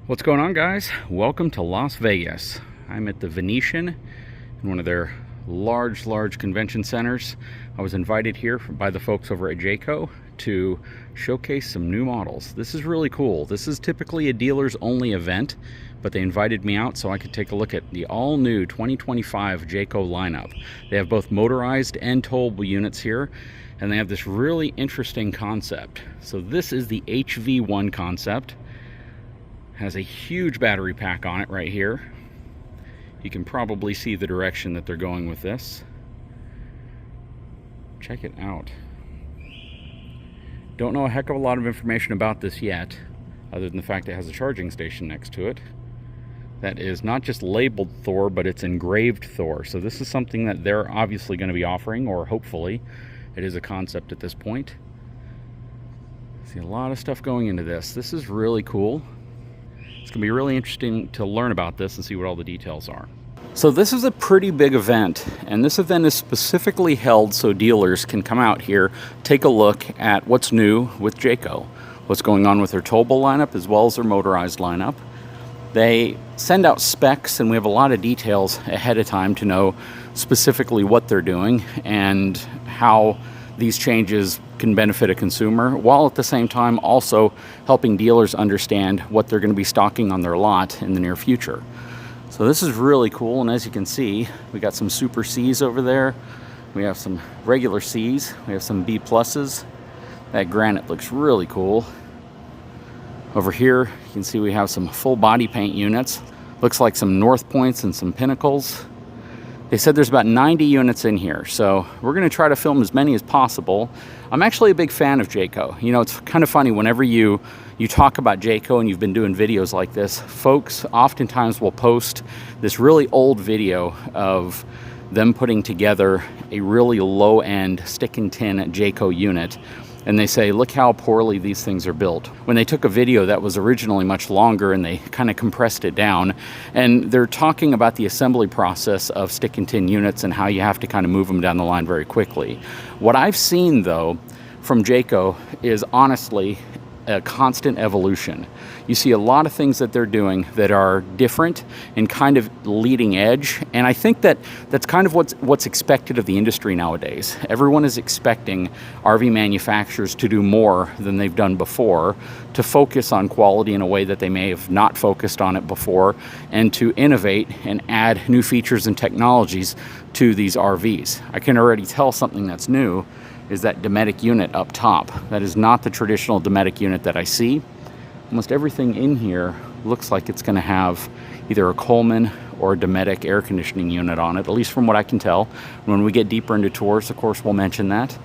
What's going on, guys? Welcome to Las Vegas. I'm at the Venetian in one of their large convention centers. I was invited here by the folks over at Jayco to showcase some new models. This is really cool. This is typically a dealers only event, but they invited me out so I could take a look at the all new 2025 Jayco lineup. They have both motorized and towable units here, and they have this really interesting concept. So this is the HV1 concept. Has a huge battery pack on it right here. You can probably see the direction that they're going with this. Check it out. Don't know a heck of a lot of information about this yet, other than the fact it has a charging station next to it. That is not just labeled Thor, but it's engraved Thor. So this is something that they're obviously going to be offering, or hopefully. It is a concept at this point. See a lot of stuff going into this. This is really cool. It's going to be really interesting to learn about this and see what all the details are. So this is a pretty big event, and this event is specifically held so dealers can come out here, take a look at what's new with Jayco, what's going on with their towable lineup as well as their motorized lineup. They send out specs, and we have a lot of details ahead of time to know specifically what they're doing and how these changes can benefit a consumer, while at the same time also helping dealers understand what they're going to be stocking on their lot in the near future. So this is really cool, and as you can see, we got some Super Cs over there. We have some regular Cs. We have some B pluses. That granite looks really cool. Over here, you can see we have some full body paint units. Looks like some North Points and some Pinnacles. They said there's about 90 units in here, so we're going to try to film as many as possible. I'm actually a big fan of Jayco. You know, it's kind of funny, whenever you talk about Jayco and you've been doing videos like this, folks oftentimes will post this really old video of them putting together a really low-end stick and tin Jayco unit, and they say, look how poorly these things are built. When they took a video that was originally much longer and they kind of compressed it down, and they're talking about the assembly process of stick and tin units and how you have to kind of move them down the line very quickly. What I've seen, though, from Jayco is honestly a constant evolution. You see a lot of things that they're doing that are different and kind of leading edge, and I think that that's kind of what's expected of the industry nowadays. Everyone is expecting RV manufacturers to do more than they've done before, to focus on quality in a way that they may have not focused on it before, and to innovate and add new features and technologies to these RVs. I can already tell something that's new is that Dometic unit up top. That is not the traditional Dometic unit that I see. Almost everything in here looks like it's going to have either a Coleman or a Dometic air conditioning unit on it, at least from what I can tell. When we get deeper into tours, of course, we'll mention that.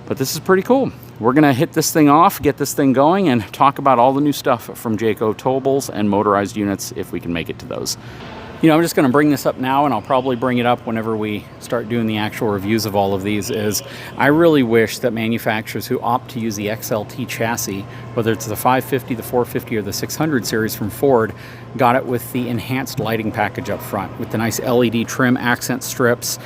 But this is pretty cool. We're going to hit this thing off, get this thing going, and talk about all the new stuff from Jayco towables and motorized units if we can make it to those. You know, I'm just going to bring this up now, and I'll probably bring it up whenever we start doing the actual reviews of all of these, is I really wish that manufacturers who opt to use the XLT chassis, whether it's the 550, the 450, or the 600 series from Ford, got it with the enhanced lighting package up front, with the nice LED trim accent strips,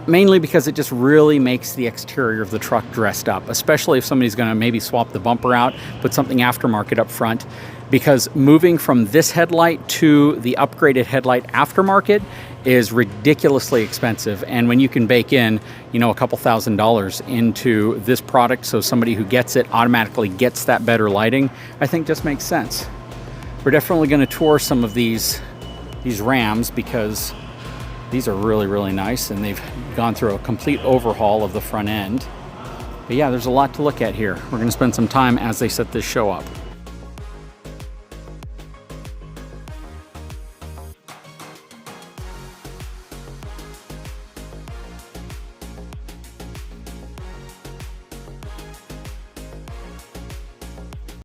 mainly because it just really makes the exterior of the truck dressed up, especially if somebody's going to maybe swap the bumper out, put something aftermarket up front. Because moving from this headlight to the upgraded headlight aftermarket is ridiculously expensive. And when you can bake in, you know, a couple $1,000s into this product, so somebody who gets it automatically gets that better lighting, I think just makes sense. We're definitely going to tour some of these Rams, because these are really nice, and they've gone through a complete overhaul of the front end. But yeah, there's a lot to look at here. We're going to spend some time as they set this show up.